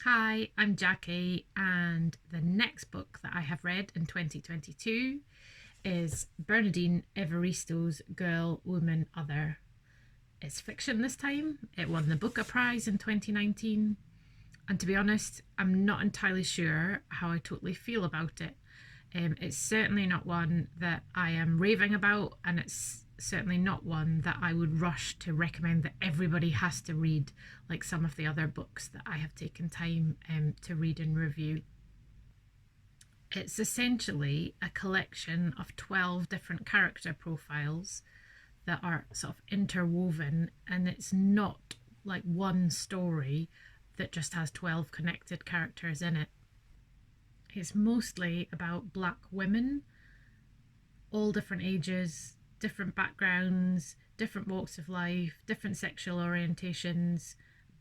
Hi, I'm Jackie, and the next book that I have read in 2022 is Bernardine Evaristo's Girl, Woman, Other. It's fiction this time. It won the Booker Prize in 2019, and to be honest, I'm not entirely sure how I totally feel about it. It's certainly not one that I am raving about, and it's certainly not one that I would rush to recommend that everybody has to read, like some of the other books that I have taken time to read and review. It's essentially a collection of 12 different character profiles that are sort of interwoven, and it's not like one story that just has 12 connected characters in it. It's mostly about black women, all different ages, different backgrounds, different walks of life, different sexual orientations,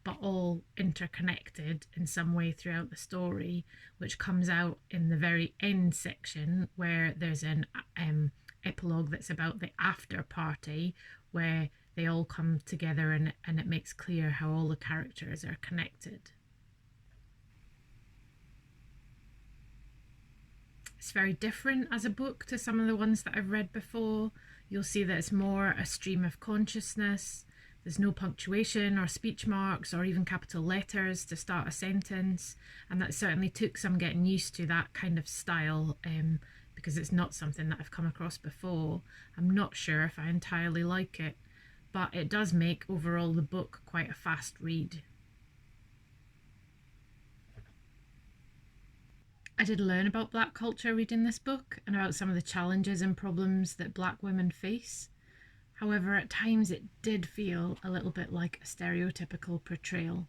but all interconnected in some way throughout the story, which comes out in the very end section where there's an epilogue that's about the after party, where they all come together and it makes clear how all the characters are connected. It's very different as a book to some of the ones that I've read before. You'll see that it's more a stream of consciousness. There's no punctuation or speech marks or even capital letters to start a sentence, and that certainly took some getting used to that kind of style because it's not something that I've come across before. I'm not sure if I entirely like it, but it does make overall the book quite a fast read. I did learn about black culture reading this book and about some of the challenges and problems that black women face. However, at times it did feel a little bit like a stereotypical portrayal.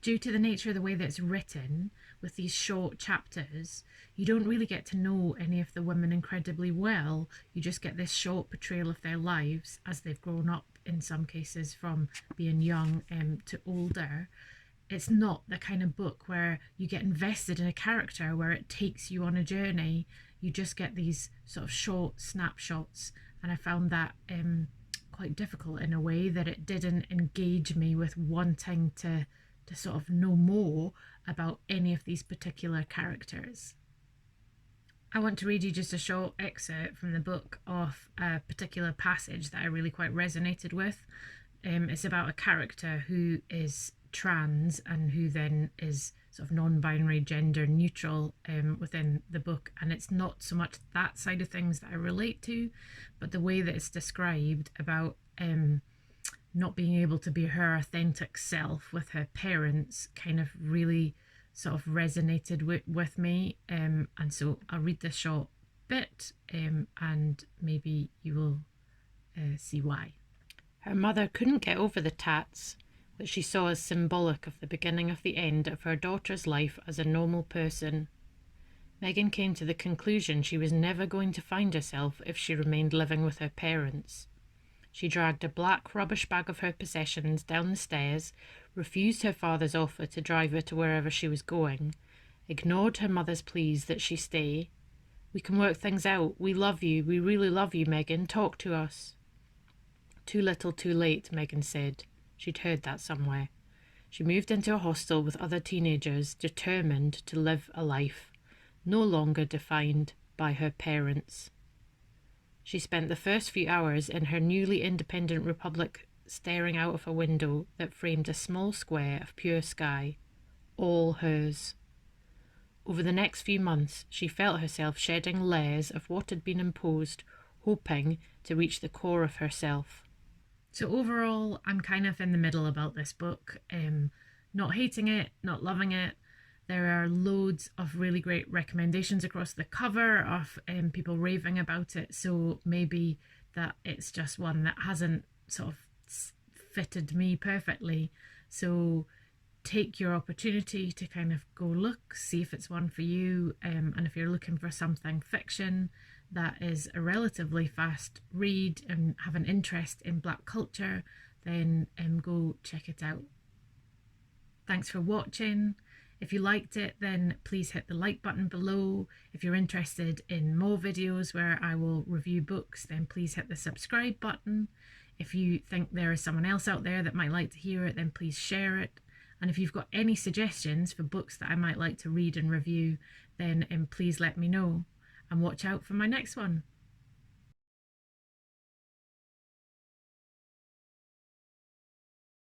Due to the nature of the way that it's written, with these short chapters, you don't really get to know any of the women incredibly well. You just get this short portrayal of their lives as they've grown up, in some cases from being young to older. It's not the kind of book where you get invested in a character, where it takes you on a journey. You just get these sort of short snapshots, and I found that quite difficult in a way that it didn't engage me with wanting to sort of know more about any of these particular characters. I want to read you just a short excerpt from the book of a particular passage that I really quite resonated with. It's about a character who is trans and who then is sort of non-binary, gender neutral within the book, and it's not so much that side of things that I relate to, but the way that it's described about not being able to be her authentic self with her parents kind of really sort of resonated with me, and so I'll read this short bit and maybe you will see why. Her mother couldn't get over the tats, which she saw as symbolic of the beginning of the end of her daughter's life as a normal person. Megan came to the conclusion she was never going to find herself if she remained living with her parents. She dragged a black rubbish bag of her possessions down the stairs, refused her father's offer to drive her to wherever she was going, ignored her mother's pleas that she stay. "We can work things out. We love you. We really love you, Megan. Talk to us." "Too little, too late," Megan said. She'd heard that somewhere. She moved into a hostel with other teenagers, determined to live a life no longer defined by her parents. She spent the first few hours in her newly independent republic staring out of a window that framed a small square of pure sky, all hers. Over the next few months, she felt herself shedding layers of what had been imposed, hoping to reach the core of herself. So overall, I'm kind of in the middle about this book. Not hating it, not loving it. There are loads of really great recommendations across the cover of people raving about it. So maybe that it's just one that hasn't sort of fitted me perfectly. So take your opportunity to kind of go look, see if it's one for you. And if you're looking for something fiction that is a relatively fast read and have an interest in black culture, then go check it out. Thanks for watching. If you liked it, then please hit the like button below. If you're interested in more videos where I will review books, then please hit the subscribe button. If you think there is someone else out there that might like to hear it, then please share it. And if you've got any suggestions for books that I might like to read and review, then please let me know, and watch out for my next one.